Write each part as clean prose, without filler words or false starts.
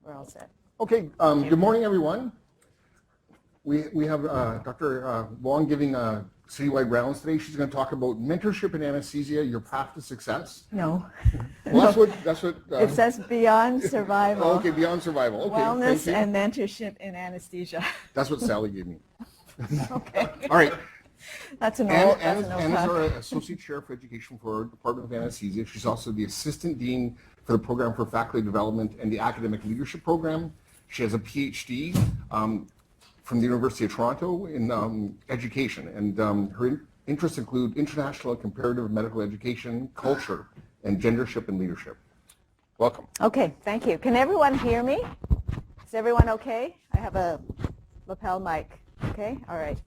We're all set. Okay, good morning, everyone. We have Dr. Wong giving citywide rounds today. She's going to talk about mentorship in anesthesia, your path to success. No. Well, that's what. It says beyond survival. Oh, okay, beyond survival. Okay, Wellness thank you. and mentorship in anesthesia. That's what Sally gave me. Okay. All right. That's an old. Anna's our Associate Chair for Education for Department of Anesthesia. She's also the Assistant Dean for the Program for Faculty Development and the Academic Leadership Program. She has a PhD from the University of Toronto in education, and her interests include international and comparative medical education, culture, and gendership and leadership. Welcome. Okay, thank you. Can everyone hear me? Is everyone okay? I have a lapel mic. Okay, all right.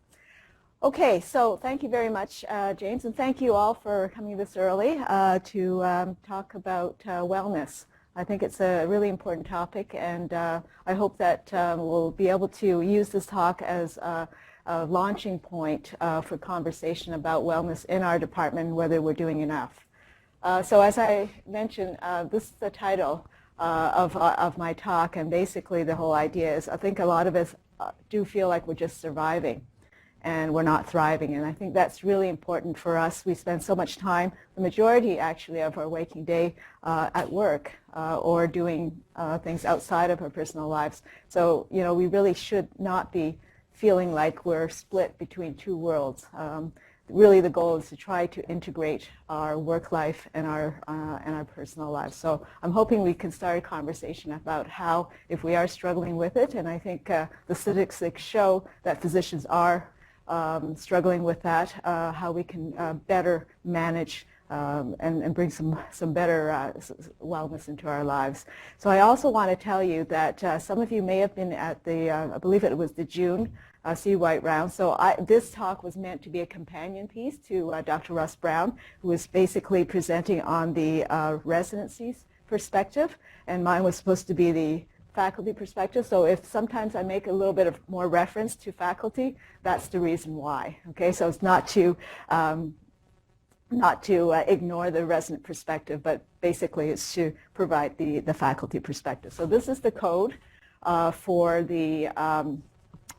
Okay, so thank you very much, James, and thank you all for coming this early to talk about wellness. I think it's a really important topic, and I hope that we'll be able to use this talk as a launching point for conversation about wellness in our department, whether we're doing enough. So as I mentioned, this is the title of my talk, and basically the whole idea is I think a lot of us do feel like we're just surviving and we're not thriving, and I think that's really important for us. We spend so much time, the majority actually of our waking day, at work or doing things outside of our personal lives. So, you know, we really should not be feeling like we're split between two worlds. Really the goal is to try to integrate our work life and our personal lives. So I'm hoping we can start a conversation about how, if we are struggling with it, and I think the statistics show that physicians are struggling with that, how we can better manage and bring some better wellness into our lives. So I also want to tell you that some of you may have been at the, I believe it was the June White Round. So this talk was meant to be a companion piece to Dr. Russ Brown, who was basically presenting on the residencies perspective, and mine was supposed to be the faculty perspective. So if sometimes I make a little bit of more reference to faculty, that's the reason why. Okay, so it's not to ignore the resident perspective, but basically it's to provide the faculty perspective. So this is the code for the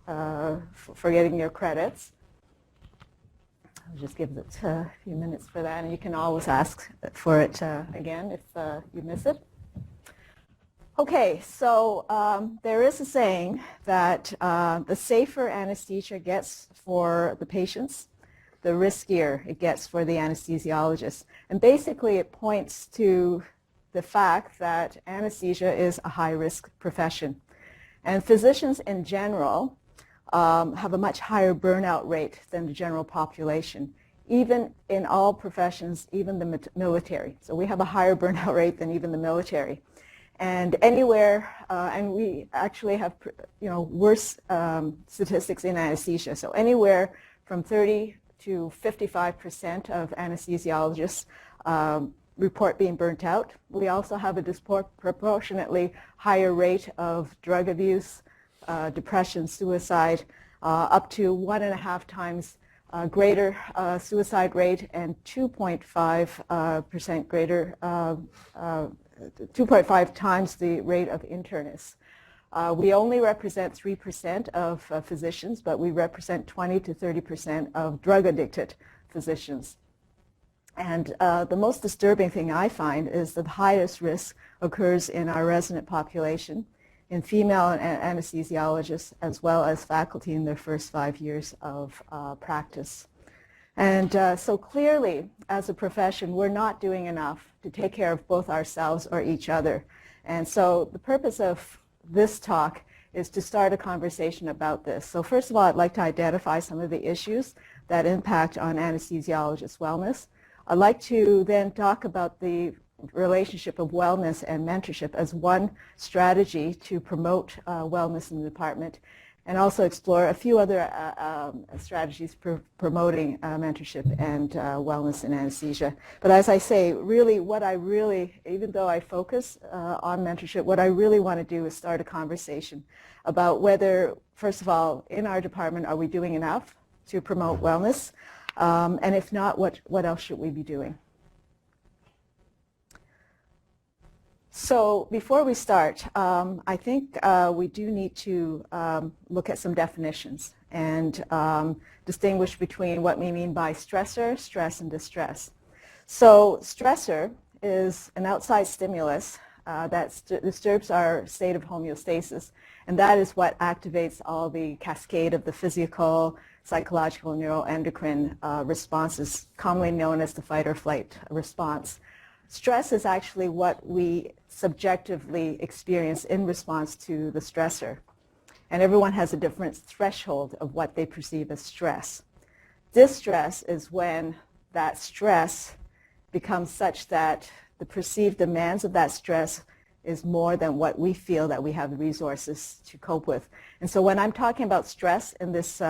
for getting your credits. I'll just give it a few minutes for that, and you can always ask for it again if you miss it. Okay, so there is a saying that the safer anesthesia gets for the patients, the riskier it gets for the anesthesiologist. And basically it points to the fact that anesthesia is a high-risk profession. And physicians in general have a much higher burnout rate than the general population, even in all professions, even the military. So we have a higher burnout rate than even the military. And anywhere, and we actually have, you know, worse statistics in anesthesia. So anywhere from 30 to 55% of anesthesiologists report being burnt out. We also have a disproportionately higher rate of drug abuse, depression, suicide, up to 1.5 times greater suicide rate and 2.5% greater 2.5 times the rate of internists. We only represent 3% of physicians, but we represent 20 to 30% of drug-addicted physicians. And the most disturbing thing I find is that the highest risk occurs in our resident population, in female anesthesiologists, as well as faculty in their first 5 years of practice. And so clearly, as a profession, we're not doing enough to take care of both ourselves or each other. And so the purpose of this talk is to start a conversation about this. So first of all, I'd like to identify some of the issues that impact on anesthesiologist wellness. I'd like to then talk about the relationship of wellness and mentorship as one strategy to promote wellness in the department, and also explore a few other strategies for promoting mentorship and wellness in anesthesia. But as I say, really even though I focus on mentorship, what I really want to do is start a conversation about whether, first of all, in our department, are we doing enough to promote wellness? And if not, what else should we be doing? So before we start, I think we do need to look at some definitions and distinguish between what we mean by stressor, stress, and distress. So stressor is an outside stimulus that disturbs our state of homeostasis, and that is what activates all the cascade of the physical, psychological, neuroendocrine responses, commonly known as the fight or flight response. Stress is actually what we subjectively experience in response to the stressor. And everyone has a different threshold of what they perceive as stress. Distress is when that stress becomes such that the perceived demands of that stress is more than what we feel that we have the resources to cope with. And so when I'm talking about stress in this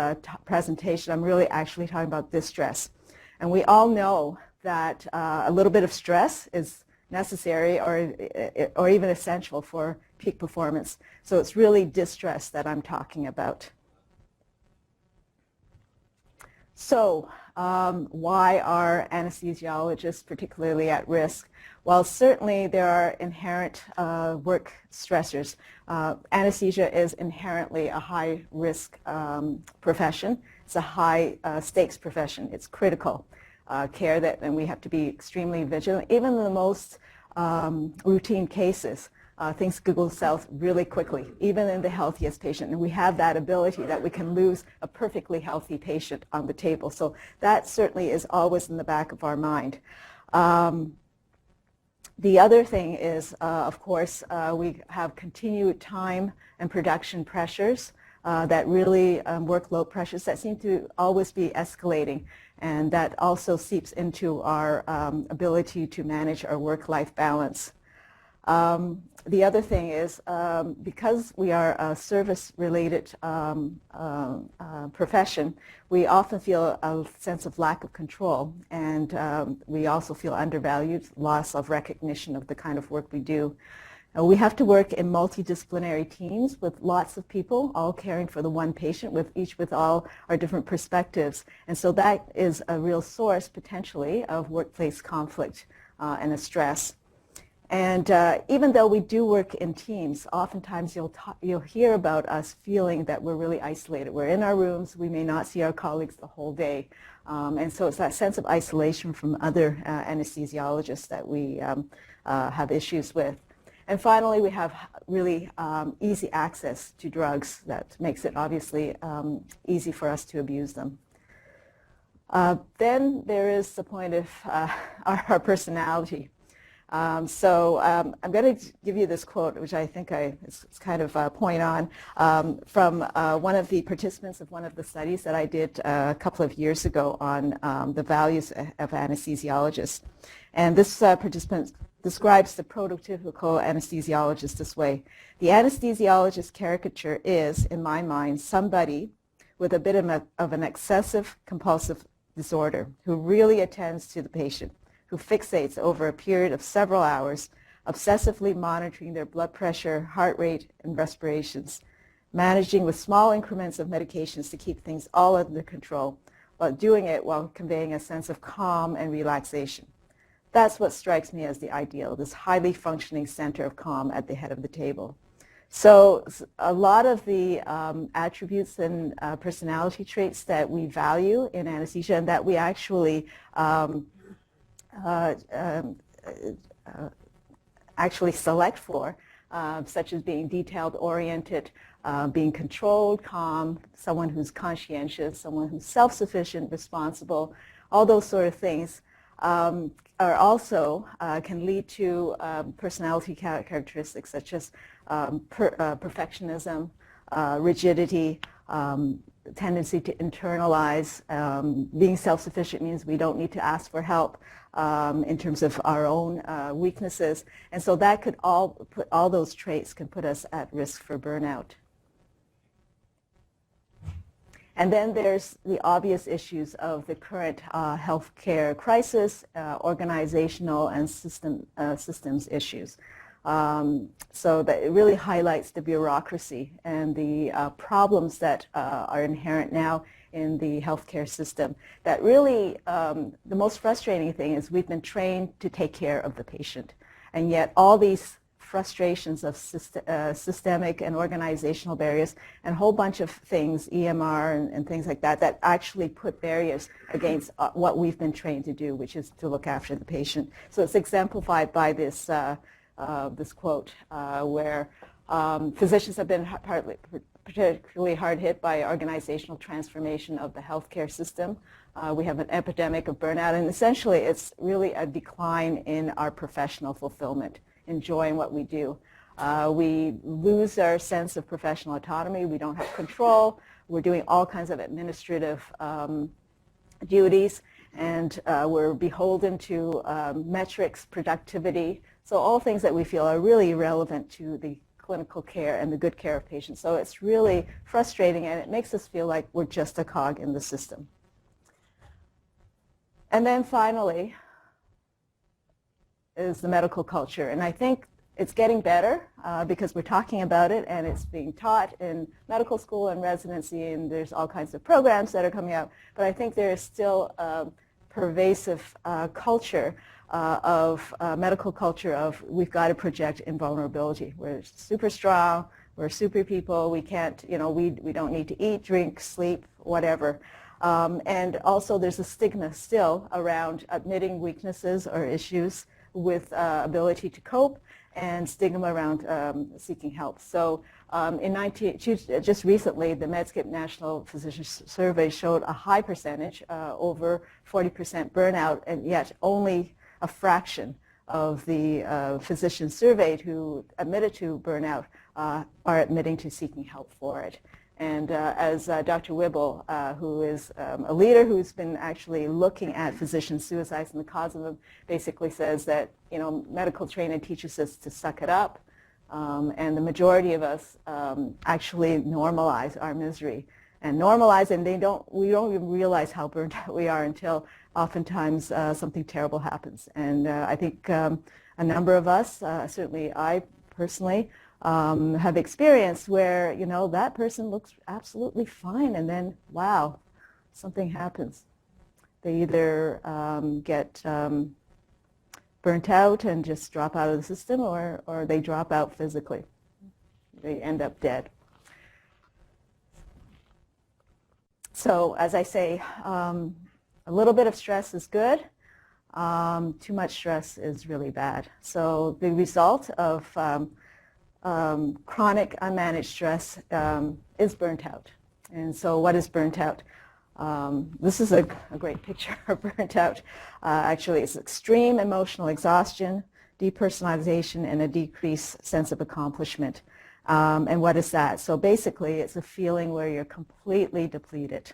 presentation, I'm really actually talking about distress. And we all know that a little bit of stress is necessary or even essential for peak performance. So it's really distress that I'm talking about. So why are anesthesiologists particularly at risk? Well, certainly there are inherent work stressors. Anesthesia is inherently a high-risk profession. It's a high-stakes profession. It's critical care and we have to be extremely vigilant. Even in the most routine cases, things go south really quickly, even in the healthiest patient. And we have that ability that we can lose a perfectly healthy patient on the table. So that certainly is always in the back of our mind. The other thing is, of course, we have continued time and production pressures that really workload pressures that seem to always be escalating. And that also seeps into our ability to manage our work-life balance. The other thing is, because we are a service-related profession, we often feel a sense of lack of control, and we also feel undervalued, loss of recognition of the kind of work we do. We have to work in multidisciplinary teams with lots of people, all caring for the one patient, each with all our different perspectives. And so that is a real source, potentially, of workplace conflict and a stress. And even though we do work in teams, oftentimes you'll hear about us feeling that we're really isolated. We're in our rooms. We may not see our colleagues the whole day. And so it's that sense of isolation from other anesthesiologists that we have issues with. And finally, we have really easy access to drugs that makes it obviously easy for us to abuse them. Then there is the point of our personality. So I'm going to give you this quote, which I think it's kind of point on, from one of the participants of one of the studies that I did a couple of years ago on the values of anesthesiologists. And this participant describes the prototypical anesthesiologist this way. The anesthesiologist caricature is, in my mind, somebody with a bit of an excessive compulsive disorder who really attends to the patient, who fixates over a period of several hours, obsessively monitoring their blood pressure, heart rate, and respirations, managing with small increments of medications to keep things all under control, but doing it while conveying a sense of calm and relaxation. That's what strikes me as the ideal, this highly functioning center of calm at the head of the table. So a lot of the attributes and personality traits that we value in anesthesia and that we actually actually select for, such as being detailed-oriented, being controlled, calm, someone who's conscientious, someone who's self-sufficient, responsible, all those sort of things are also can lead to personality characteristics such as perfectionism, rigidity, tendency to internalize. Being self-sufficient means we don't need to ask for help in terms of our own weaknesses. And so that could all those traits can put us at risk for burnout. And then there's the obvious issues of the current healthcare crisis, organizational and systems issues. So that it really highlights the bureaucracy and the problems that are inherent now in the healthcare system. That really, the most frustrating thing is we've been trained to take care of the patient, and yet all these frustrations of systemic and organizational barriers and a whole bunch of things, EMR and things like that, that actually put barriers against what we've been trained to do, which is to look after the patient. So it's exemplified by this, this quote where physicians have been particularly hard hit by organizational transformation of the healthcare system. We have an epidemic of burnout, and essentially it's really a decline in our professional fulfillment, enjoying what we do. We lose our sense of professional autonomy. We don't have control. We're doing all kinds of administrative duties, and we're beholden to metrics, productivity, so all things that we feel are really irrelevant to the clinical care and the good care of patients. So it's really frustrating, and it makes us feel like we're just a cog in the system. And then finally is the medical culture. And I think it's getting better because we're talking about it, and it's being taught in medical school and residency, and there's all kinds of programs that are coming out. But I think there is still a pervasive culture medical culture of we've got to project invulnerability. We're super strong, we're super people, we can't, you know, we don't need to eat, drink, sleep, whatever. And also there's a stigma still around admitting weaknesses or issues with ability to cope, and stigma around seeking help. So just recently, the Medscape National Physician Survey showed a high percentage, over 40% burnout, and yet only a fraction of the physicians surveyed who admitted to burnout are admitting to seeking help for it. And as Dr. Wibble, who is a leader who's been actually looking at physician suicides and the cause of them, basically says that, you know, medical training teaches us to suck it up, and the majority of us actually normalize our misery and normalize, and we don't even realize how burnt out we are until oftentimes something terrible happens. And I think a number of us, certainly I personally, have experienced where, you know, that person looks absolutely fine, and then, wow, something happens. They either get burnt out and just drop out of the system, or they drop out physically. They end up dead. So, as I say, a little bit of stress is good. Too much stress is really bad. So the result of chronic unmanaged stress is burnt out. And so what is burnt out? This is a great picture of burnt out. Actually, it's extreme emotional exhaustion, depersonalization, and a decreased sense of accomplishment. And what is that? So basically, it's a feeling where you're completely depleted.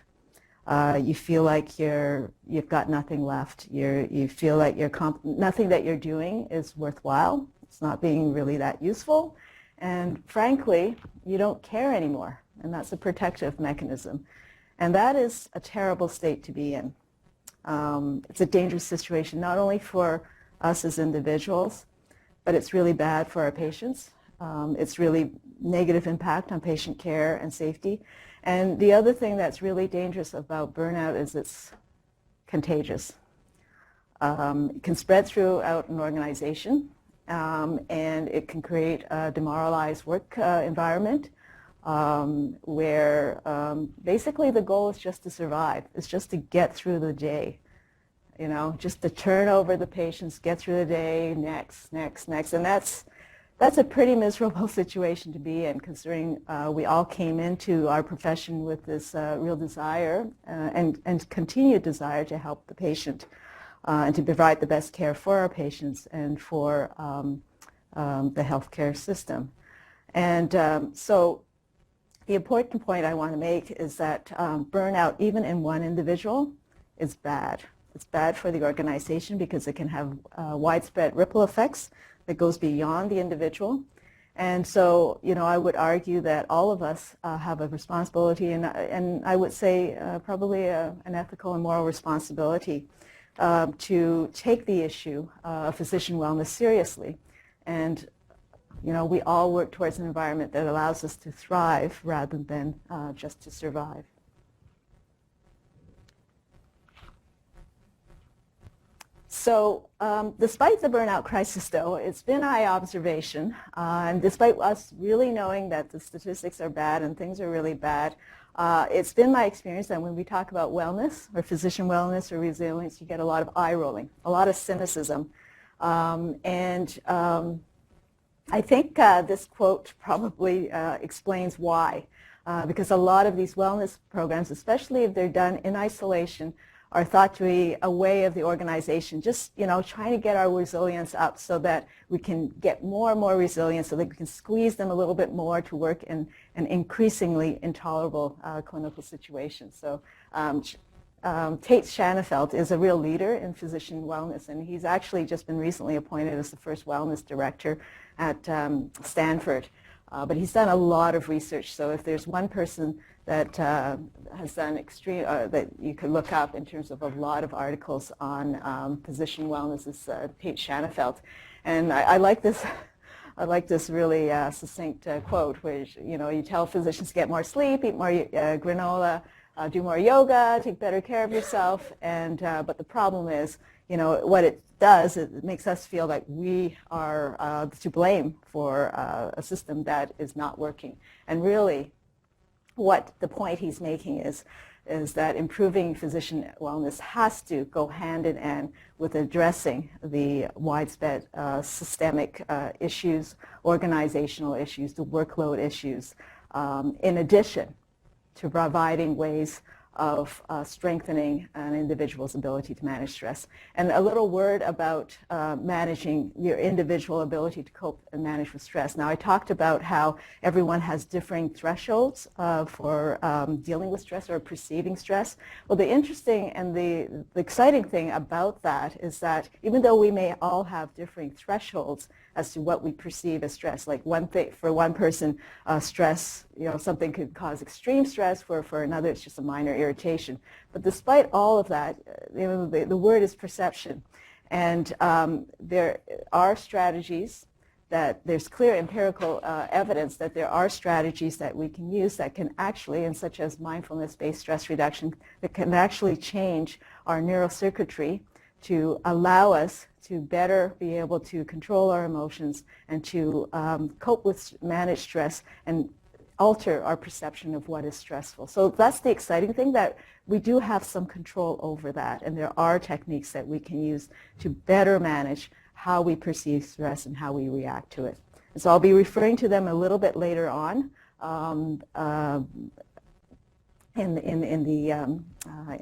You feel like you've got nothing left. You feel like nothing that you're doing is worthwhile. It's not being really that useful. And frankly, you don't care anymore. And that's a protective mechanism. And that is a terrible state to be in. It's a dangerous situation, not only for us as individuals, but it's really bad for our patients. It's really negative impact on patient care and safety. And the other thing that's really dangerous about burnout is it's contagious. It can spread throughout an organization, and it can create a demoralized work environment where basically the goal is just to survive. It's just to get through the day, you know, just to turn over the patients, get through the day, next. And that's a pretty miserable situation to be in, considering we all came into our profession with this real desire and continued desire to help the patient and to provide the best care for our patients and for the healthcare system. And so the important point I want to make is that burnout, even in one individual, is bad. It's bad for the organization because it can have widespread ripple effects that goes beyond the individual. And so, you know, I would argue that all of us have a responsibility, and I would say probably an ethical and moral responsibility to take the issue of physician wellness seriously. And, you know, we all work towards an environment that allows us to thrive rather than just to survive. So despite the burnout crisis, though, it's been my observation, and despite us really knowing that the statistics are bad and things are really bad, it's been my experience that when we talk about wellness or physician wellness or resilience, you get a lot of eye rolling, a lot of cynicism. I think this quote probably explains why, because a lot of these wellness programs, especially if they're done in isolation, are thought to be a way of the organization just, trying to get our resilience up so that we can get more and more resilient, so that we can squeeze them a little bit more to work in an increasingly intolerable clinical situation. So Tate Shanafelt is a real leader in physician wellness, and he's actually just been recently appointed as the first wellness director at Stanford. But he's done a lot of research, so if there's one person that has done extreme, that you could look up in terms of a lot of articles on physician wellness, is Tate Shanafelt. And I like this. I like this really succinct quote, which you tell physicians to get more sleep, eat more granola, do more yoga, take better care of yourself, and but the problem is, what it does, it makes us feel like we are to blame for a system that is not working. And really, what the point he's making is that improving physician wellness has to go hand in hand with addressing the widespread systemic issues, organizational issues, the workload issues, in addition to providing ways of strengthening an individual's ability to manage stress. And a little word about managing your individual ability to cope and manage with stress. Now, I talked about how everyone has differing thresholds for dealing with stress or perceiving stress. Well, the interesting and the exciting thing about that is that even though we may all have differing thresholds as to what we perceive as stress, like for one person, stress, something could cause extreme stress. For another, it's just a minor irritation. But despite all of that, the word is perception. And there are strategies that there's clear empirical evidence that there are strategies that we can use that can actually, and such as mindfulness-based stress reduction, that can actually change our neurocircuitry to allow us to better be able to control our emotions and to cope with managed stress and alter our perception of what is stressful. So that's the exciting thing, that we do have some control over that, and there are techniques that we can use to better manage how we perceive stress and how we react to it. And so I'll be referring to them a little bit later on in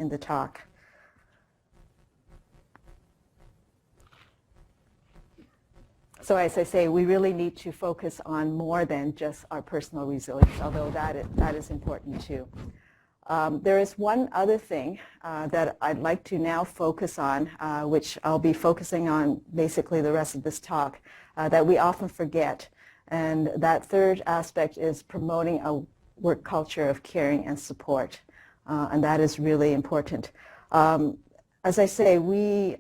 the talk. So as I say, we really need to focus on more than just our personal resilience, although that is important too. There is one other thing that I'd like to now focus on, which I'll be focusing on basically the rest of this talk, that we often forget. And that third aspect is promoting a work culture of caring and support. And that is really important. As I say, we,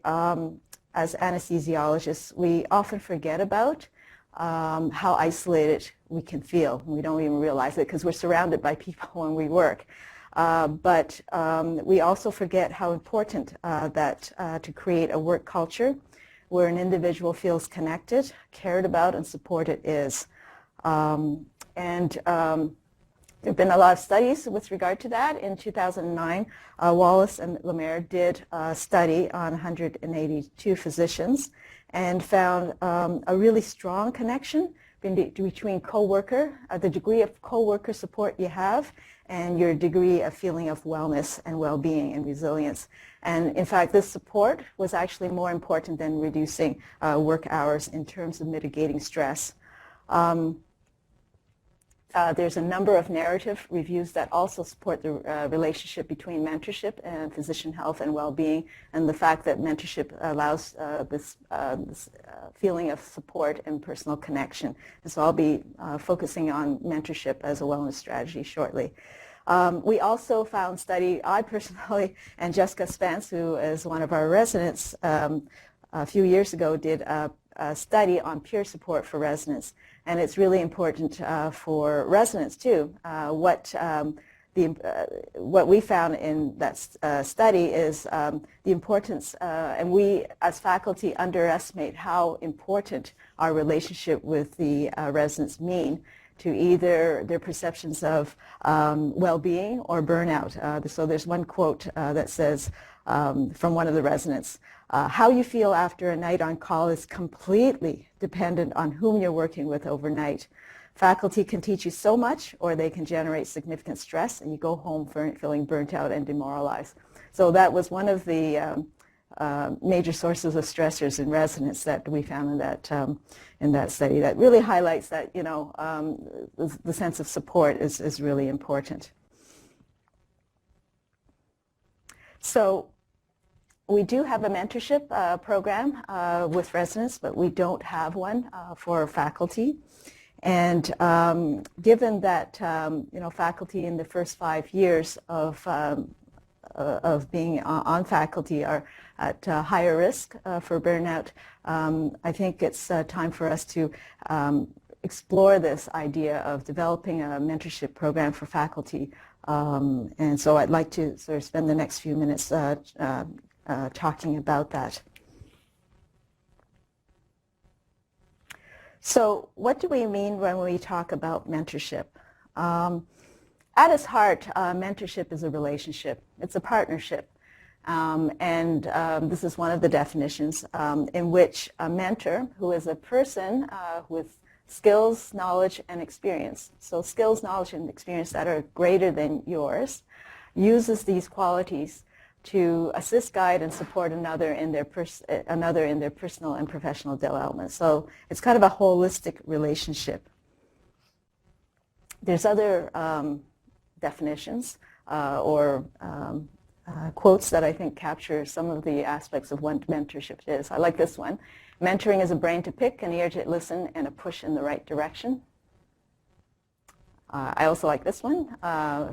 as anesthesiologists, we often forget about how isolated we can feel. We don't even realize it because we're surrounded by people when we work. But we also forget how important that to create a work culture where an individual feels connected, cared about, and supported is. There have been a lot of studies with regard to that. In 2009, Wallace and Lemaire did a study on 182 physicians and found a really strong connection between coworker, the degree of coworker support you have, and your degree of feeling of wellness and well-being and resilience. And in fact, this support was actually more important than reducing work hours in terms of mitigating stress. There's a number of narrative reviews that also support the relationship between mentorship and physician health and well-being, and the fact that mentorship allows this feeling of support and personal connection. And so I'll be focusing on mentorship as a wellness strategy shortly. We also found I personally, and Jessica Spence, who is one of our residents, a few years ago did a study on peer support for residents. And it's really important for residents too, what what we found in that study is the importance, and we as faculty underestimate how important our relationship with the residents mean to either their perceptions of well-being or burnout. So there's one quote that says from one of the residents, how you feel after a night on call is completely dependent on whom you're working with overnight. Faculty can teach you so much, or they can generate significant stress, and you go home feeling burnt out and demoralized. So that was one of the major sources of stressors in residents that we found in that study. That really highlights that the sense of support is really important. So we do have a mentorship program with residents, but we don't have one for faculty. And given that faculty in the first 5 years of being on faculty are at higher risk for burnout, I think it's time for us to explore this idea of developing a mentorship program for faculty. And so I'd like to sort of spend the next few minutes talking about that. So what do we mean when we talk about mentorship? At its heart, mentorship is a relationship. It's a partnership. And this is one of the definitions in which a mentor, who is a person with skills, knowledge, and experience, so skills, knowledge, and experience that are greater than yours, uses these qualities to assist, guide, and support another in their personal and professional development. So it's kind of a holistic relationship. There's other definitions or quotes that I think capture some of the aspects of what mentorship is. I like this one. Mentoring is a brain to pick, an ear to listen, and a push in the right direction. I also like this one.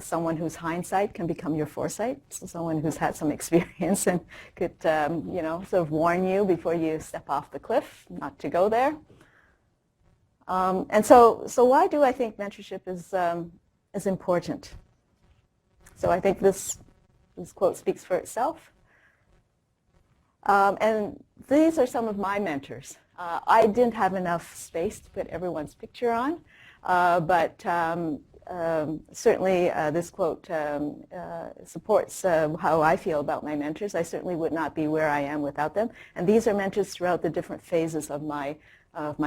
Someone whose hindsight can become your foresight. So someone who's had some experience and could, sort of warn you before you step off the cliff, not to go there. And so why do I think mentorship is important? So I think this quote speaks for itself. And these are some of my mentors. I didn't have enough space to put everyone's picture on. But certainly this quote supports how I feel about my mentors. I certainly would not be where I am without them. And these are mentors throughout the different phases of my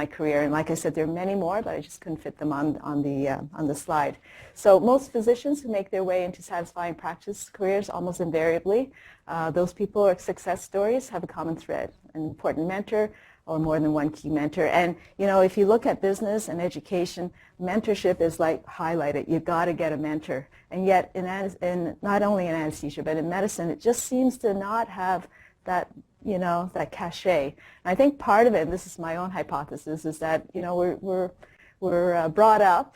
career. And like I said, there are many more, but I just couldn't fit them on the slide. So most physicians who make their way into satisfying practice careers, almost invariably, those people or success stories have a common thread: an important mentor, or more than one key mentor. And if you look at business and education, mentorship is like highlighted. You've got to get a mentor. And yet, in not only in anesthesia, but in medicine, it just seems to not have that, that cachet. And I think part of it, and this is my own hypothesis, is that we're brought up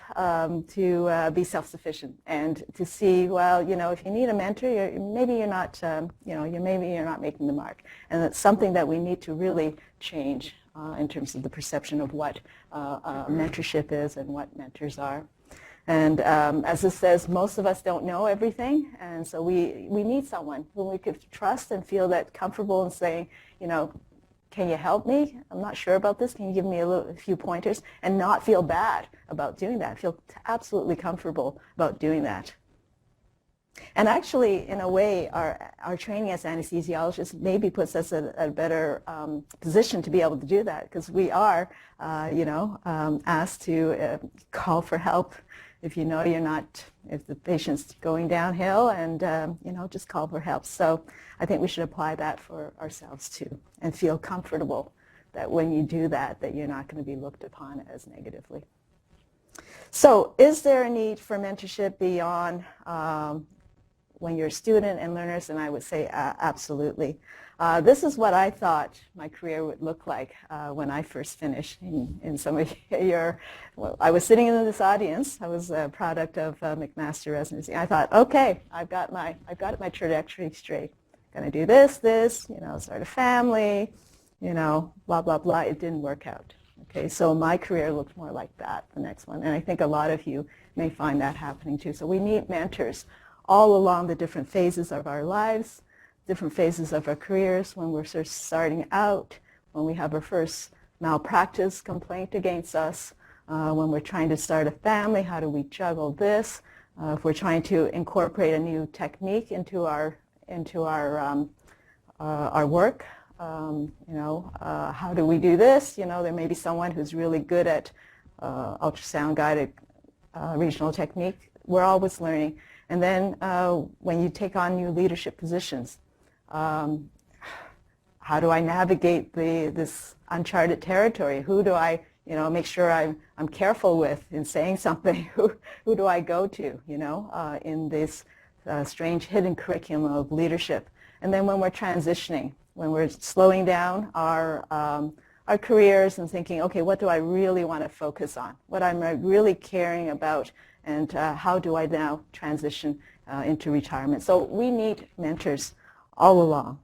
to be self-sufficient and to see, well, if you need a mentor, maybe you're not, maybe you're not making the mark. And that's something that we need to really change in terms of the perception of what mentorship is and what mentors are. And as this says, most of us don't know everything, and so we need someone who we could trust and feel that comfortable in saying, can you help me? I'm not sure about this. Can you give me a few pointers? And not feel bad about doing that. Feel absolutely comfortable about doing that. And actually, in a way, our training as anesthesiologists maybe puts us at a better position to be able to do that, because we are, asked to call for help if you're not, if the patient's going downhill, and just call for help. So I think we should apply that for ourselves too, and feel comfortable that when you do that, that you're not going to be looked upon as negatively. So is there a need for mentorship beyond when you're a student and learners? And I would say absolutely. This is what I thought my career would look like when I first finished in some of well, I was sitting in this audience. I was a product of McMaster residency. I thought, okay, I've got my trajectory straight. Going to do this, start a family, blah, blah, blah. It didn't work out. Okay, so my career looks more like that, the next one. And I think a lot of you may find that happening too. So we need mentors all along the different phases of our lives, different phases of our careers, when we're sort of starting out, when we have our first malpractice complaint against us, when we're trying to start a family, how do we juggle this? If we're trying to incorporate a new technique into our work, how do we do this? There may be someone who's really good at ultrasound-guided regional technique. We're always learning. And then when you take on new leadership positions, how do I navigate this uncharted territory? Who do I, make sure I'm careful with in saying something? Who do I go to, in this strange hidden curriculum of leadership? And then when we're transitioning, when we're slowing down our careers and thinking, okay, what do I really want to focus on? What I'm really caring about, and how do I now transition into retirement? So we need mentors all along.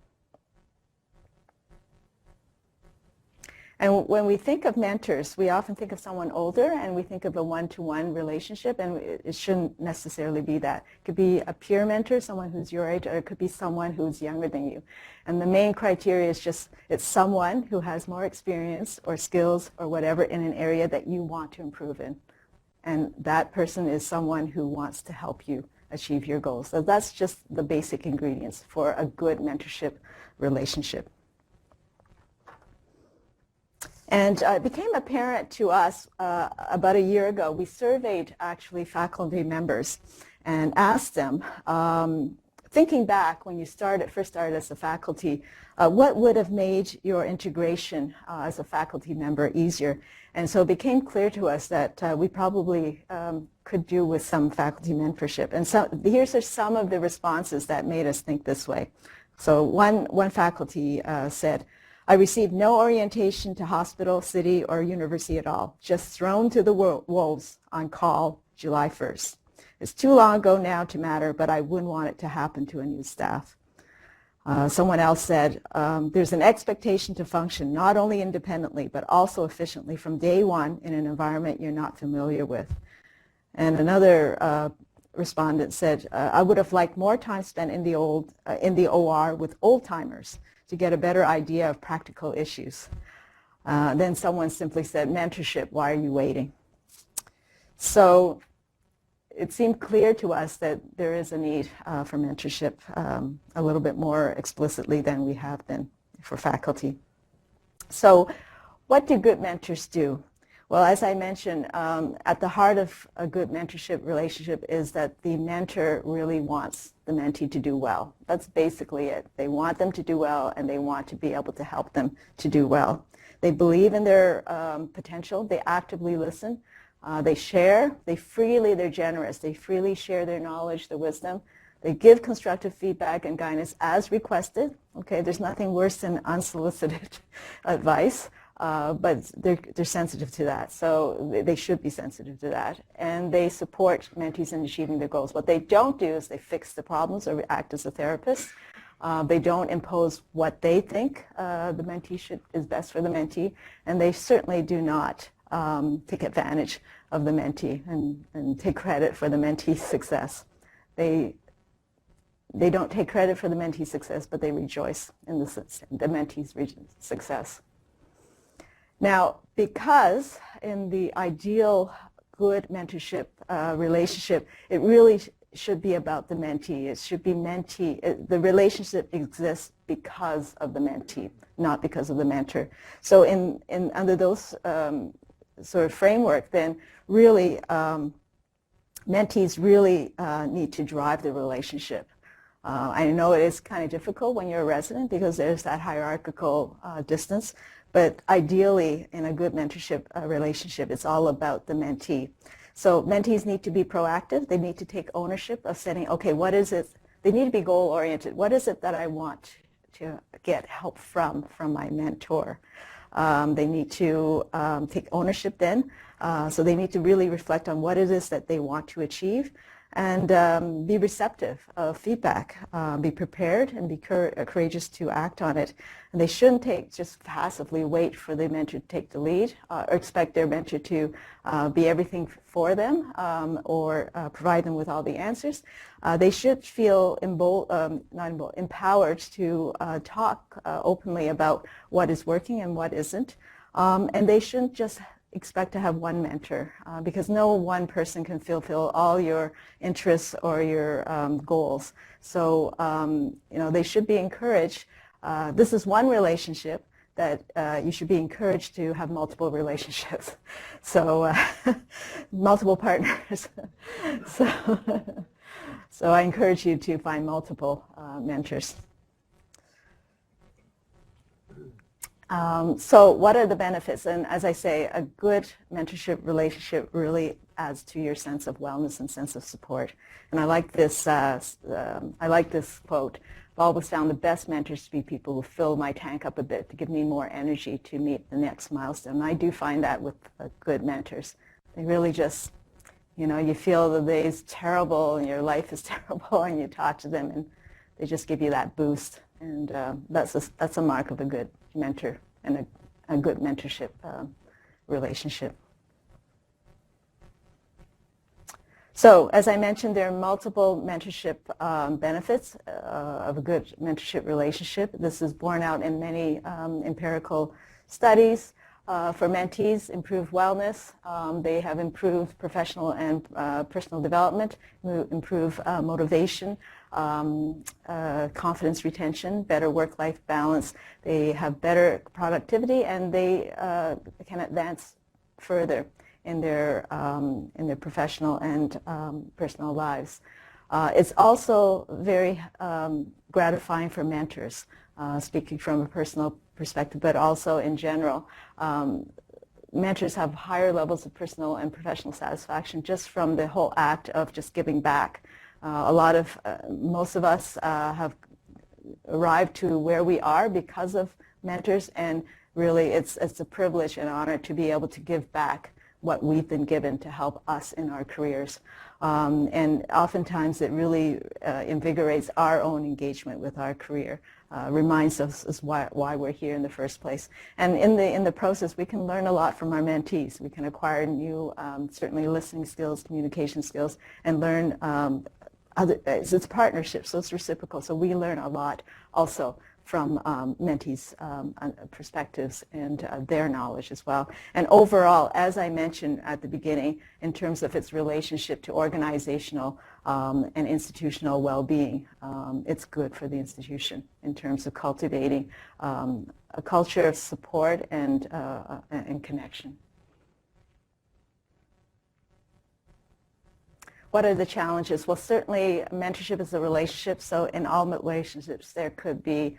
And when we think of mentors, we often think of someone older, and we think of a one-to-one relationship, and it shouldn't necessarily be that. It could be a peer mentor, someone who's your age, or it could be someone who's younger than you. And the main criteria is just, it's someone who has more experience or skills or whatever in an area that you want to improve in. And that person is someone who wants to help you achieve your goals. So that's just the basic ingredients for a good mentorship relationship. And it became apparent to us about a year ago. We surveyed actually faculty members and asked them, thinking back when you first started as a faculty, what would have made your integration as a faculty member easier? And so it became clear to us that we probably could do with some faculty mentorship. And so here's some of the responses that made us think this way. So one faculty said, I received no orientation to hospital, city, or university at all, just thrown to the wolves on call July 1st. It's too long ago now to matter, but I wouldn't want it to happen to a new staff. Someone else said, there's an expectation to function not only independently, but also efficiently from day one in an environment you're not familiar with. And another respondent said, I would have liked more time spent in the OR with old-timers to get a better idea of practical issues. Then someone simply said, mentorship, why are you waiting? So it seemed clear to us that there is a need for mentorship a little bit more explicitly than we have been for faculty. So what do good mentors do? Well, as I mentioned, at the heart of a good mentorship relationship is that the mentor really wants the mentee to do well. That's basically it. They want them to do well, and they want to be able to help them to do well. They believe in their potential. They actively listen. They share. They're generous. They freely share their knowledge, their wisdom. They give constructive feedback and guidance as requested. Okay, there's nothing worse than unsolicited advice. But they're sensitive to that, so they should be sensitive to that. And they support mentees in achieving their goals. What they don't do is they fix the problems or act as a therapist. They don't impose what they think the mentee is best for the mentee, and they certainly do not take advantage of the mentee and take credit for the mentee's success. They don't take credit for the mentee's success, but they rejoice in the mentee's success. Now, because in the ideal good mentorship relationship, it really should be about the mentee. It should be the relationship exists because of the mentee, not because of the mentor. So under those sort of framework, then really mentees really need to drive the relationship. I know it is kind of difficult when you're a resident because there's that hierarchical distance. But ideally, in a good mentorship relationship, it's all about the mentee. So mentees need to be proactive. They need to take ownership of setting, okay, what is it? They need to be goal-oriented. What is it that I want to get help from my mentor? They need to take ownership then. So they need to really reflect on what it is that they want to achieve. and be receptive of feedback. Be prepared and be courageous to act on it. And they shouldn't just passively wait for the mentor to take the lead or expect their mentor to be everything for them or provide them with all the answers. They should feel empowered to talk openly about what is working and what isn't. And they shouldn't just expect to have one mentor because no one person can fulfill all your interests or your goals. So, they should be encouraged. This is one relationship that you should be encouraged to have multiple relationships. So, multiple partners. So I encourage you to find multiple mentors. So what are the benefits? And as I say, a good mentorship relationship really adds to your sense of wellness and sense of support. And I like this quote. I've always found the best mentors to be people who fill my tank up a bit, to give me more energy to meet the next milestone. And I do find that with good mentors. They really just, you feel the day is terrible and your life is terrible, and you talk to them and they just give you that boost. And that's a mark of a good mentor and a good mentorship relationship. So as I mentioned, there are multiple mentorship benefits of a good mentorship relationship. This is borne out in many empirical studies. For mentees, improved wellness. They have improved professional and personal development, improve motivation, confidence retention, better work-life balance. They have better productivity, and they can advance further in their professional and personal lives. It's also very gratifying for mentors, speaking from a personal perspective, but also in general. Mentors have higher levels of personal and professional satisfaction just from the whole act of just giving back. Most of us have arrived to where we are because of mentors, and really it's a privilege and honor to be able to give back what we've been given to help us in our careers. And oftentimes it really invigorates our own engagement with our career, reminds us why we're here in the first place. And in the process, we can learn a lot from our mentees. We can acquire new, certainly listening skills, communication skills, and learn it's partnerships, so it's reciprocal. So we learn a lot also from mentees' perspectives and their knowledge as well. And overall, as I mentioned at the beginning, in terms of its relationship to organizational and institutional well-being, it's good for the institution in terms of cultivating a culture of support and connection. What are the challenges? Well, certainly mentorship is a relationship, so in all relationships there could be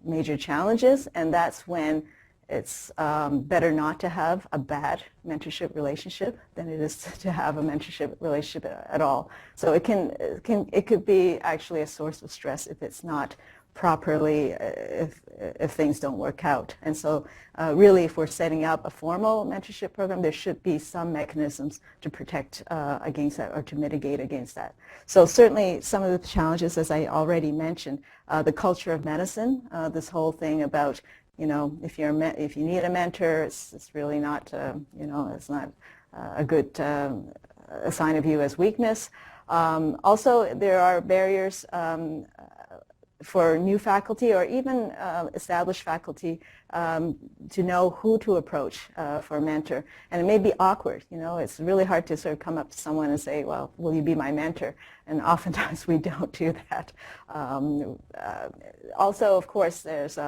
major challenges, and that's when it's better not to have a bad mentorship relationship than it is to have a mentorship relationship at all. So it could be actually a source of stress if it's not properly, if things don't work out. And so really, if we're setting up a formal mentorship program, there should be some mechanisms to protect against that or to mitigate against that. So certainly some of the challenges, as I already mentioned, the culture of medicine, this whole thing about, if you need a mentor, it's really not, it's not a good a sign of you as weakness. Also, there are barriers for new faculty or even established faculty to know who to approach for a mentor. And it may be awkward, it's really hard to sort of come up to someone and say, well, will you be my mentor? And oftentimes we don't do that. Also, of course, there's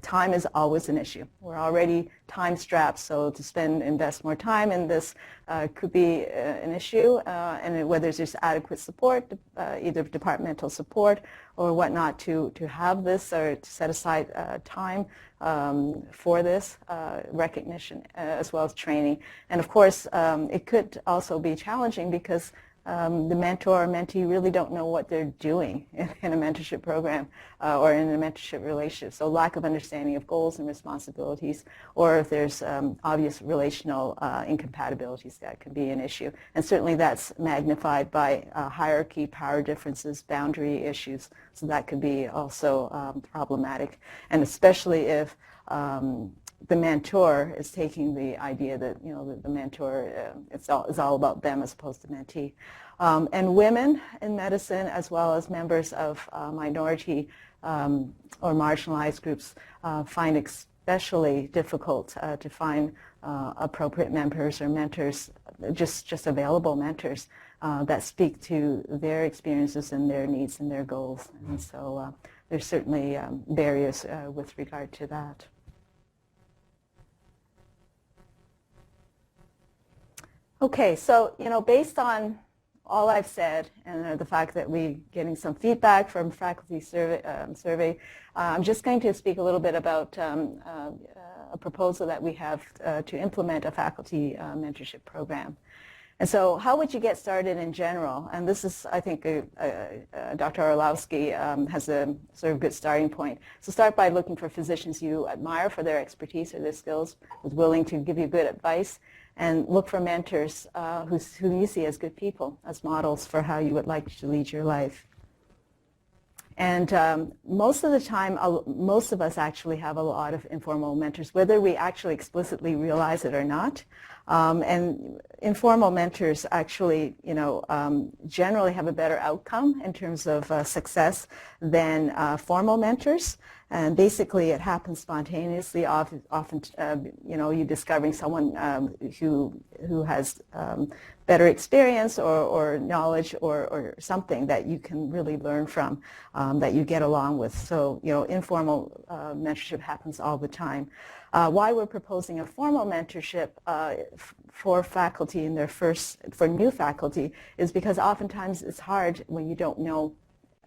time is always an issue. We're already time strapped, so to invest more time in this could be an issue, and whether there's adequate support, either departmental support or whatnot, to have this or to set aside time for this recognition as well as training. And of course, it could also be challenging because the mentor or mentee really don't know what they're doing in a mentorship program or in a mentorship relationship. So lack of understanding of goals and responsibilities, or if there's obvious relational incompatibilities, that can be an issue. And certainly that's magnified by hierarchy, power differences, boundary issues. So that could be also problematic. And especially if the mentor is taking the idea that the mentor is all about them as opposed to mentee. And women in medicine, as well as members of minority or marginalized groups, find especially difficult to find appropriate members or mentors, just available mentors that speak to their experiences and their needs and their goals. And so there's certainly barriers with regard to that. Okay, so based on all I've said and the fact that we're getting some feedback from faculty survey, I'm just going to speak a little bit about a proposal that we have to implement a faculty mentorship program. And so how would you get started in general? And this is, I think, Dr. Orlowski has a sort of good starting point. So start by looking for physicians you admire for their expertise or their skills, who's willing to give you good advice, and look for mentors who you see as good people, as models for how you would like to lead your life. And most of the time, most of us actually have a lot of informal mentors, whether we actually explicitly realize it or not. And informal mentors actually, generally have a better outcome in terms of success than formal mentors. And basically, it happens spontaneously. Often, you're discovering someone who has better experience or knowledge or something that you can really learn from, that you get along with. So, informal mentorship happens all the time. Why we're proposing a formal mentorship for faculty in for new faculty is because oftentimes it's hard when you don't know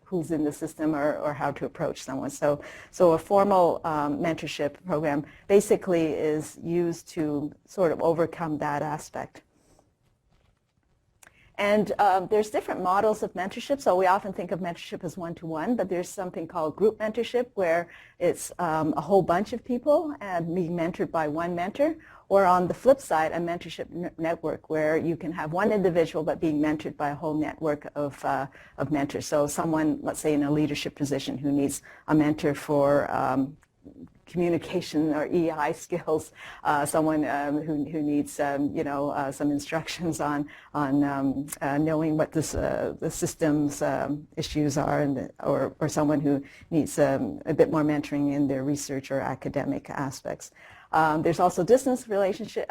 who's in the system or how to approach someone. So a formal mentorship program basically is used to sort of overcome that aspect. And there's different models of mentorship. So we often think of mentorship as one-to-one, but there's something called group mentorship where it's a whole bunch of people being mentored by one mentor. Or on the flip side, a mentorship network where you can have one individual but being mentored by a whole network of mentors. So someone, let's say in a leadership position, who needs a mentor for communication or EI skills, someone who needs some instructions on knowing what the systems issues are, or someone who needs a bit more mentoring in their research or academic aspects. There's also distance relationship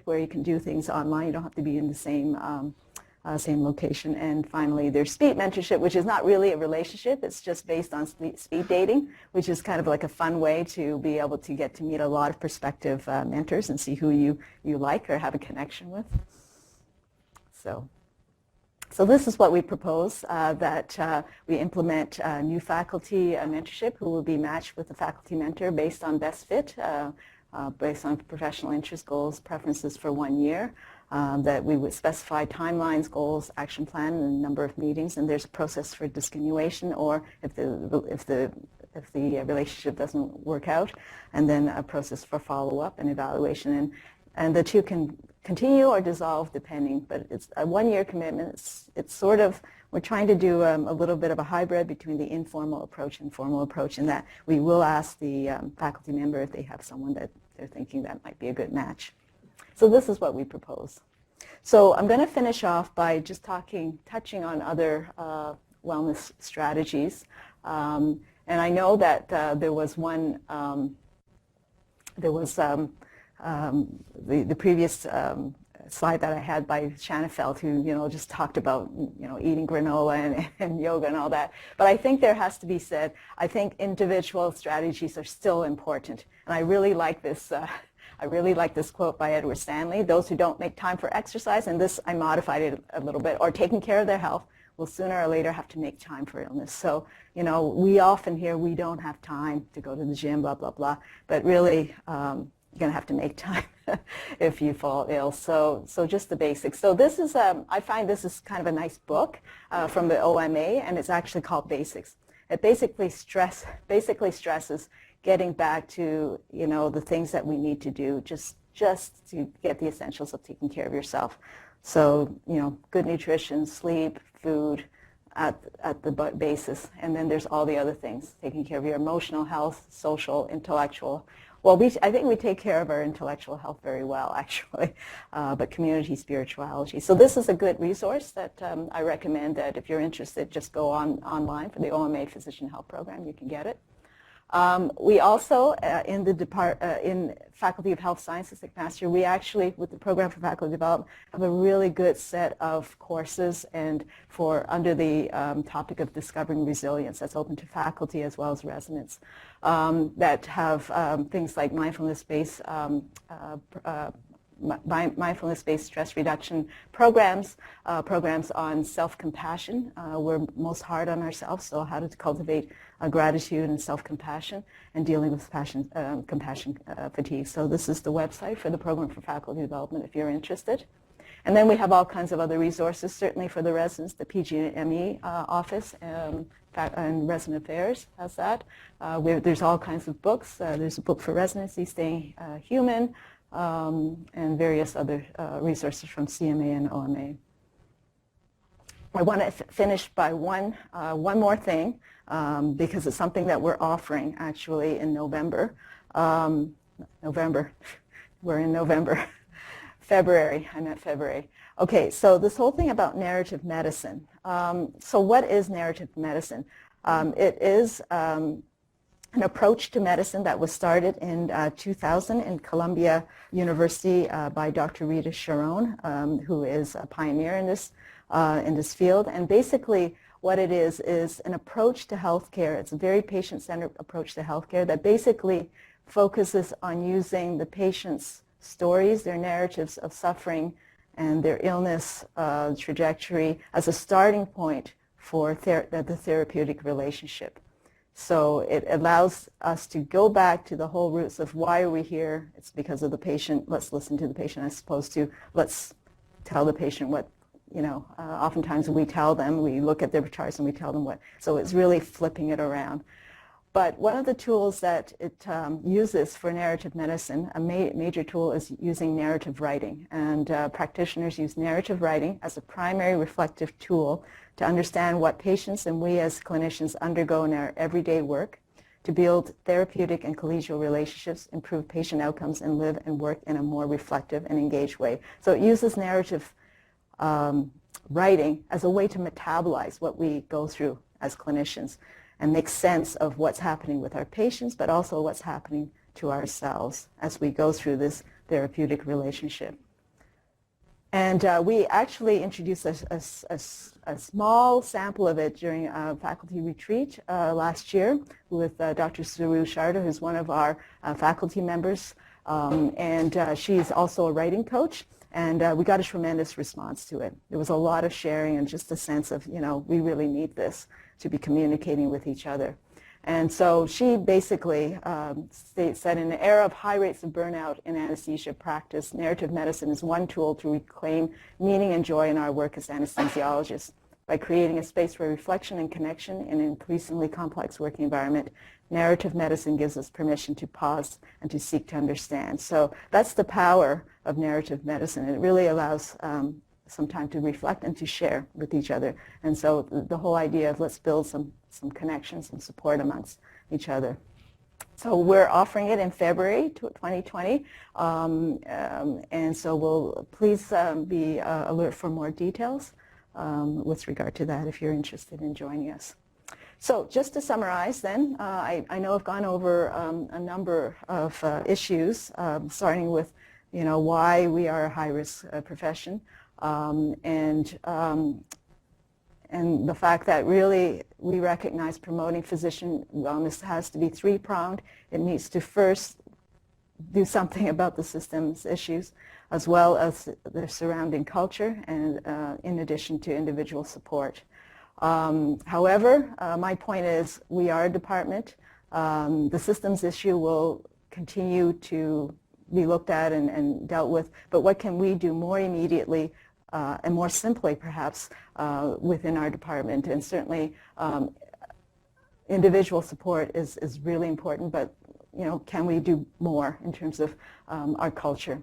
where you can do things online. You don't have to be in the same location. And finally, there's speed mentorship, which is not really a relationship. It's just based on speed dating, which is kind of like a fun way to be able to get to meet a lot of prospective mentors and see who you like or have a connection with. So this is what we propose, that we implement new faculty mentorship who will be matched with a faculty mentor based on best fit, based on professional interest, goals, preferences for 1 year, that we would specify timelines, goals, action plan, and number of meetings, and there's a process for discontinuation, or if the relationship doesn't work out, and then a process for follow-up and evaluation. And the two can continue or dissolve depending, but it's a 1-year commitment. It's sort of, we're trying to do a little bit of a hybrid between the informal approach and formal approach, in that we will ask the faculty member if they have someone that they're thinking that might be a good match. So this is what we propose. So I'm going to finish off by just touching on other wellness strategies. And I know that there was one, the previous slide that I had by Shanafelt, who just talked about eating granola and yoga and all that. But I think there has to be said, I think individual strategies are still important. And I really like this. I really like this quote by Edward Stanley: "Those who don't make time for exercise," and this I modified it a little bit, "or taking care of their health, will sooner or later have to make time for illness." So, we often hear we don't have time to go to the gym, blah, blah, blah. But really, you're going to have to make time if you fall ill. So just the basics. So this is, I find this is kind of a nice book from the OMA, and it's actually called Basics. It basically stresses getting back to, you know, the things that we need to do just to get the essentials of taking care of yourself. So, you know, good nutrition, sleep, food at the basis. And then there's all the other things, taking care of your emotional health, social, intellectual. Well, I think we take care of our intellectual health very well, actually, but community spirituality. So this is a good resource that I recommend that if you're interested, just go online for the OMA Physician Health Program. You can get it. We also, in Faculty of Health Sciences McMaster, we actually, with the Program for Faculty Development, have a really good set of courses and under the topic of discovering resilience that's open to faculty as well as residents that have things like mindfulness-based stress reduction programs, programs on self-compassion. We're most hard on ourselves, so how to cultivate gratitude and self-compassion and dealing with compassion fatigue. So this is the website for the Program for Faculty Development if you're interested. And then we have all kinds of other resources, certainly for the residents, the PGME office and Resident Affairs has that. There's all kinds of books. There's a book for residency, Staying Human, and various other resources from CMA and OMA. I want to finish by one more thing because it's something that we're offering actually in November. We're in November. February, I meant February. Okay, so this whole thing about narrative medicine. So what is narrative medicine? It is an approach to medicine that was started in 2000 in Columbia University by Dr. Rita Sharon, who is a pioneer in this field. And basically what it is an approach to healthcare. It's a very patient-centered approach to healthcare that basically focuses on using the patient's stories, their narratives of suffering and their illness trajectory as a starting point for the therapeutic relationship. So it allows us to go back to the whole roots of why are we here. It's because of the patient. Let's listen to the patient as opposed to let's tell the patient what, you know, oftentimes we tell them, we look at their charts and we tell them what. So it's really flipping it around. But one of the tools that it uses for narrative medicine, a major tool, is using narrative writing. And practitioners use narrative writing as a primary reflective tool to understand what patients and we as clinicians undergo in our everyday work to build therapeutic and collegial relationships, improve patient outcomes, and live and work in a more reflective and engaged way. So it uses narrative writing as a way to metabolize what we go through as clinicians and make sense of what's happening with our patients, but also what's happening to ourselves as we go through this therapeutic relationship. And we actually introduced a small sample of it during a faculty retreat last year with Dr. Saru Sharda, who's one of our faculty members, and she's also a writing coach. And we got a tremendous response to it. There was a lot of sharing and just a sense of, you know, we really need this to be communicating with each other. And so she basically states that in an era of high rates of burnout in anesthesia practice, narrative medicine is one tool to reclaim meaning and joy in our work as anesthesiologists. By creating a space for reflection and connection in an increasingly complex working environment, narrative medicine gives us permission to pause and to seek to understand. So that's the power of narrative medicine. It really allows some time to reflect and to share with each other. And so the whole idea of let's build some connections and support amongst each other. So we're offering it in February 2020. And so we'll please be alert for more details with regard to that if you're interested in joining us. So just to summarize then, I know I've gone over a number of issues, starting with, you know, why we are a high-risk profession, and the fact that really we recognize promoting physician wellness has to be three-pronged. It needs to first do something about the system's issues, as well as the surrounding culture, and in addition to individual support. However, my point is we are a department. The systems issue will continue to be looked at and dealt with, but what can we do more immediately and more simply perhaps within our department. And certainly individual support is really important, but can we do more in terms of our culture?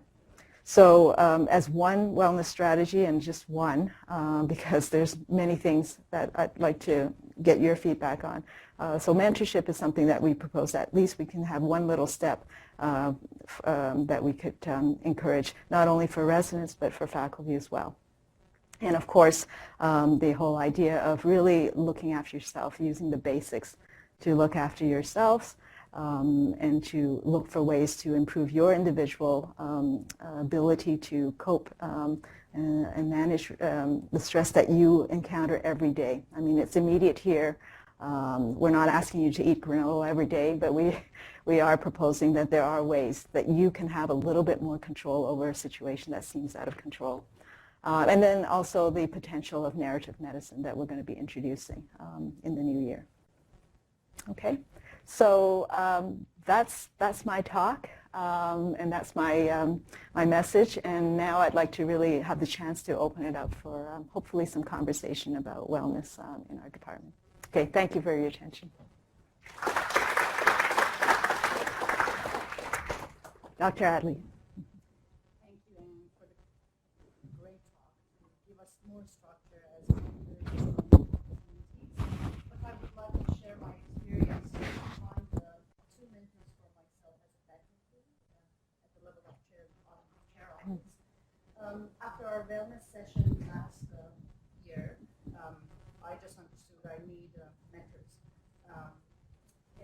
So as one wellness strategy, and just one, because there's many things that I'd like to get your feedback on. So mentorship is something that we propose. At least we can have one little step that we could encourage, not only for residents, but for faculty as well. And of course, the whole idea of really looking after yourself, using the basics to look after yourselves, and to look for ways to improve your individual ability to cope and manage the stress that you encounter every day. I mean, it's immediate here. We're not asking you to eat granola every day, but we are proposing that there are ways that you can have a little bit more control over a situation that seems out of control. And then also the potential of narrative medicine that we're going to be introducing in the new year. Okay, so that's my talk, and that's my my message. And now I'd like to really have the chance to open it up for hopefully some conversation about wellness in our department. Okay, thank you for your attention. Dr. Adley. Thank you, Anne, for the great talk. Give us more structure as we but I would like to share my experience on the two mentors for myself as a faculty at the level of chair office. After our wellness session last year, I just understood I need mentors.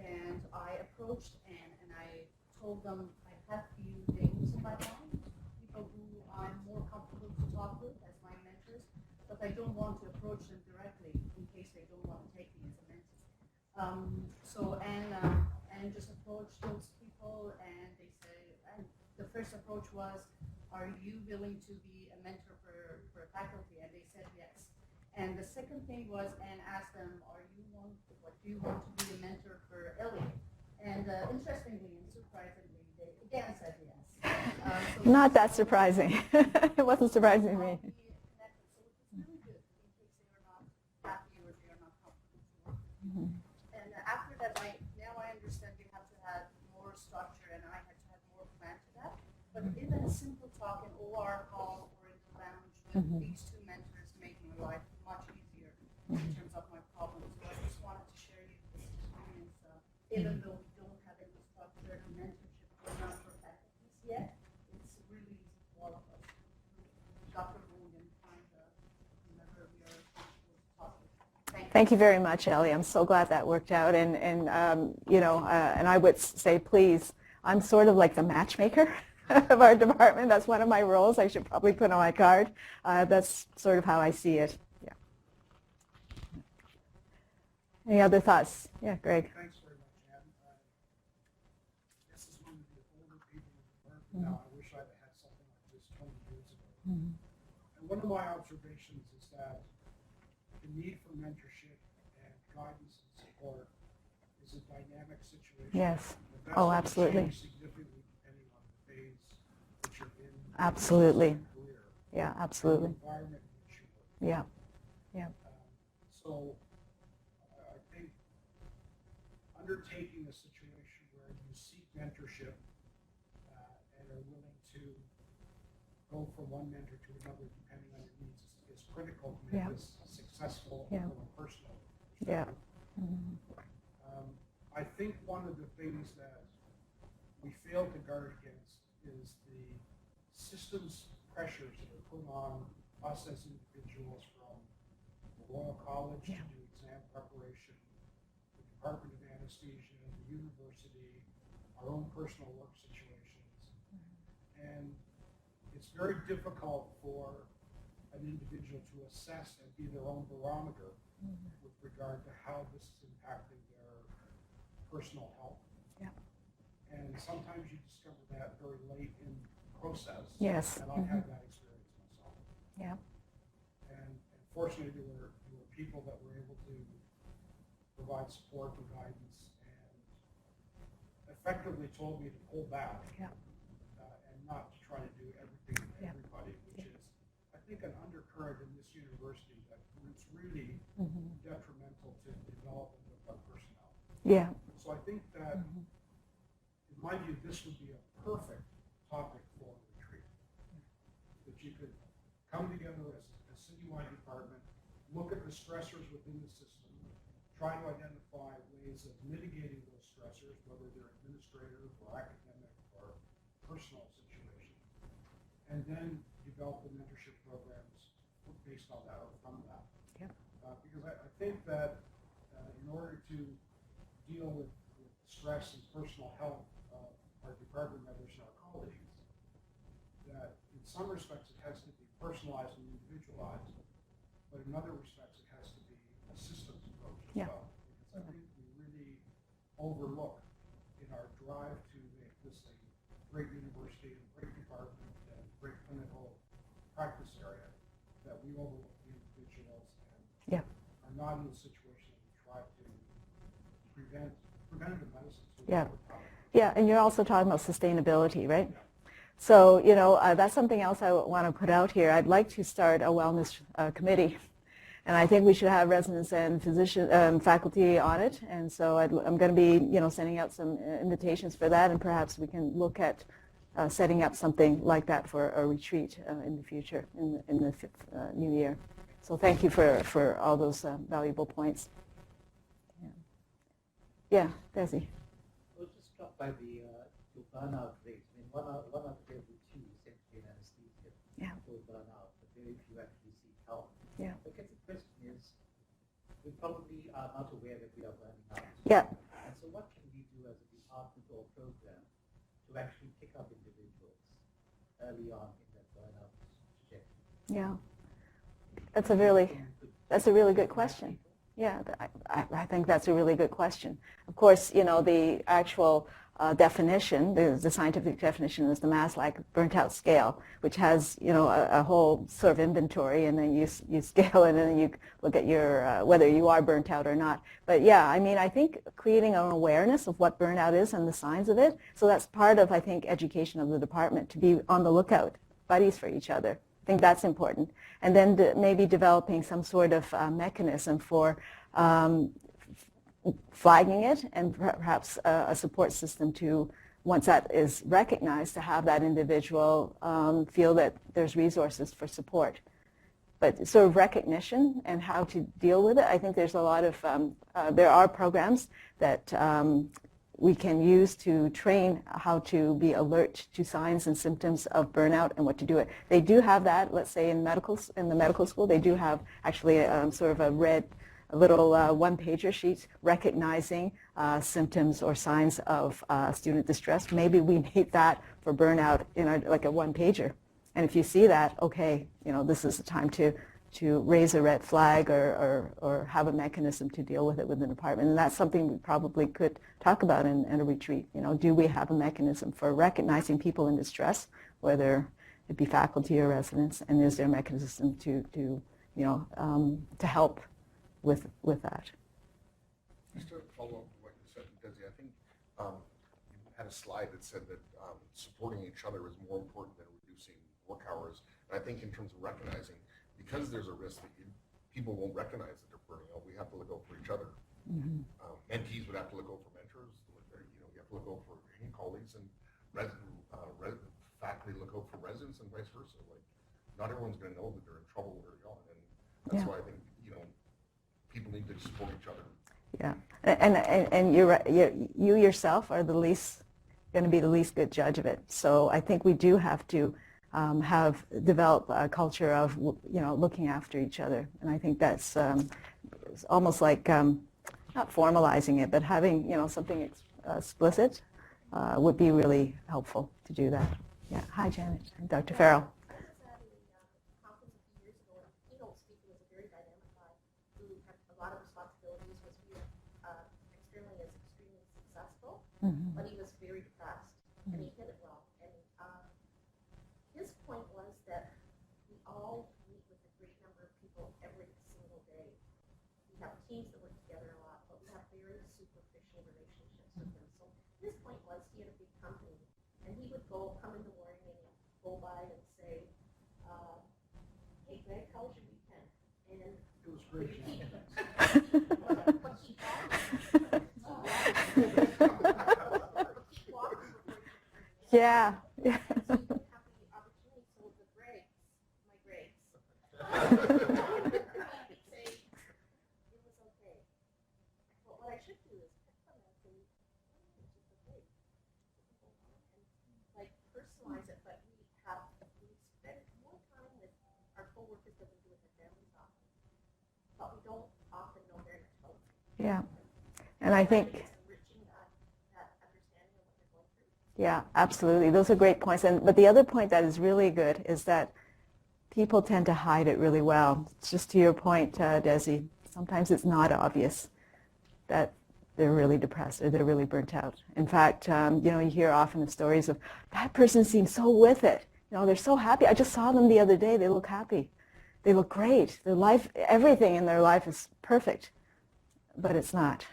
And I approached Anne and I told them I have few names in my mind, people who I'm more comfortable to talk with as my mentors, but I don't want to approach them directly in case they don't want to take me as a mentor. So Anne just approached those people, and they say, and the first approach was, are you willing to be a mentor for faculty? And they said yes. And the second thing was, Anne asked them, do you want to be a mentor for Elliot? And interestingly and surprisingly, they again said yes. So Not that surprising. It wasn't surprising to me. So it's really good in case they are not happy or they are not comfortable. And after that, now I understand we have to have more structure, and I had to have more plan to that. But even a simple talk in OR hall or in the lounge with these two mentors make my life much easier in terms of my problems. So I just wanted to share you this experience. Even though we don't have any structured mentorship program for faculties yet, it's really easy for all of us. Dr. Boone and find whomever we are comfortable to talk with. Thank you very much, Ellie. I'm so glad that worked out. And I would say, please, I'm sort of like the matchmaker of our department. That's one of my roles. I should probably put on my card. That's sort of how I see it. Yeah. Any other thoughts? Yeah, Greg. Thanks very much, Anne. This is one of the older people in the department now. I wish I'd had something like this 20 years ago. And one of my observations is that the need for mentorship and guidance and support is a dynamic situation. Yes. And Oh, that's absolutely. changed significantly depending on the phase that you're in. Absolutely. In your career, Yeah, and absolutely. the environment in which you work. Yeah. Yeah. So I think undertaking a situation where you seek mentorship and are willing to go from one mentor to another depending on your needs is critical to make Yeah. this successful Yeah. from a personal Yeah. perspective. I think one of the things that we fail to guard against is the systems pressures that are put on us as individuals, from the Royal College Yeah. to do exam preparation, the Department of Anesthesia, the university, our own personal work situations. And it's very difficult for an individual to assess and be their own barometer with regard to how this is impacting their personal health. Yeah. And sometimes you discover that very late in the process. Yes. And I had that experience myself. Yeah. And fortunately, there were people that were able to provide support and guidance and effectively told me to pull back Yeah. not to try to do everything for everybody, which is, I think, an undercurrent in this university that it's really detrimental to the development of our personnel. Yeah. So I think that, in my view, this would be a perfect topic for a retreat. That you could come together as a citywide department, look at the stressors within the system, try to identify ways of mitigating those stressors, whether they're administrative or academic or personal situations, and then develop the mentorship programs based on that or from that. Yep. Because I think that in order to deal with stress and personal health of our department members and our colleagues, that in some respects it has to be personalized and individualized, but in other respects it has to be a systems approach as well. Because I think we really overlook in our drive to make this a great university and great department and great clinical practice area, that we overlook the individuals and are not in a situation that we try to preventative medicine. Yeah, and you're also talking about sustainability, right? Yeah. So, you know, that's something else I want to put out here. I'd like to start a wellness committee, and I think we should have residents and physician faculty on it. And so I'm going to be, you know, sending out some invitations for that, and perhaps we can look at setting up something like that for a retreat in the future, in the new year. So thank you for all those valuable points. Yeah, Desi. I was just struck by the burnout rate. I mean, one out of every two essentially in anesthesia will burn out, but very few actually seek help. Yeah. I guess the question is, we probably are not aware that we are burning out. Yeah. And so what can we do as a department or program to actually pick up individuals early on in that burnout trajectory? Yeah. That's a really good question. Yeah, I think that's a really good question. Of course, you know, the actual definition, the scientific definition is the Maslach burnt out scale, which has, you know, a whole sort of inventory, and then you scale it, and then you look at your whether you are burnt out or not. But yeah, I mean, I think creating an awareness of what burnout is and the signs of it, so that's part of, I think, education of the department, to be on the lookout, buddies for each other. I think that's important. And then maybe developing some sort of mechanism for flagging it, and perhaps a support system to, once that is recognized, to have that individual feel that there's resources for support. But sort of recognition and how to deal with it, I think there's a lot of, there are programs that we can use to train how to be alert to signs and symptoms of burnout and what to do it. They do have that, let's say in the medical school, they do have actually sort of a little one-pager sheet recognizing symptoms or signs of student distress. Maybe we need that for burnout in like a one-pager. And if you see that, okay, you know, this is the time to raise a red flag or have a mechanism to deal with it within the department. And that's something we probably could talk about in a retreat. You know, do we have a mechanism for recognizing people in distress, whether it be faculty or residents, and is there a mechanism to you know, to help with that? Just to follow up on what you said, Desi, I think you had a slide that said that supporting each other is more important than reducing work hours. And I think in terms of recognizing, because there's a risk that people won't recognize that they're burning out, we have to look out for each other. Mentees would have to look out for mentors. You know, you have to look out for any colleagues, and faculty look out for residents, and vice versa. Like, not everyone's going to know that they're in trouble very young, and that's why I think, you know, people need to support each other. Yeah, and you're right. You yourself are going to be the least good judge of it. So I think we do have to develop a culture of, you know, looking after each other, and I think that's almost like not formalizing it, but having, you know, something explicit would be really helpful to do that. Yeah. Hi, Janet. Dr. Farrell. I was at a conference a few years ago, and the keynote speaker was a very dynamic guy who had a lot of responsibilities, was viewed externally as extremely successful, but he was very depressed, and he hit it well. And his point was that we all meet with a great number of people every single day. We have teams that work together a lot, but we have very superficial relationships with them. So his point was, he had a big company, and he would come in the morning and go by and say, hey Greg, how was your weekend? And It was great. what he Yeah. Yeah. so you don't have the opportunity, so the Gregs, my Gregs, say, it was okay. But what I should do is pick them and say, oh, it's just okay. And like personalize it, but we spend more time with our coworkers than we do with our families often. But we don't often know very much about them. Yeah. And I think, It's enriching that understanding of what they're going through. yeah, absolutely. Those are great points. But the other point that is really good is that people tend to hide it really well. Just to your point, Desi, sometimes it's not obvious that they're really depressed or they're really burnt out. In fact, you hear often the stories of that person seems so with it. They're so happy. I just saw them the other day. They look happy. They look great. Their life, everything in their life is perfect, but it's not.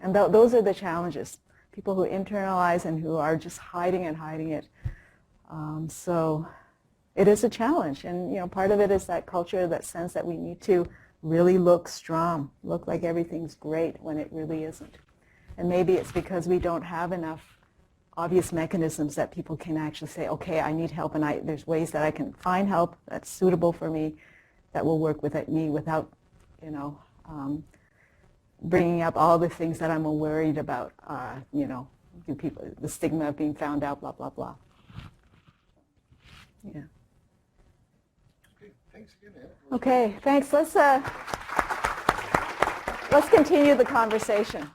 And those are the challenges. People who internalize and who are just hiding and hiding it. So it is a challenge. And, part of it is that culture, that sense that we need to really look strong, look like everything's great when it really isn't. And maybe it's because we don't have enough obvious mechanisms that people can actually say, okay, I need help, and there's ways that I can find help that's suitable for me, that will work with me without, bringing up all the things that I'm worried about, do people, the stigma of being found out, blah, blah, blah. Yeah. Okay, thanks again, Anne. Okay, thanks. Let's continue the conversation.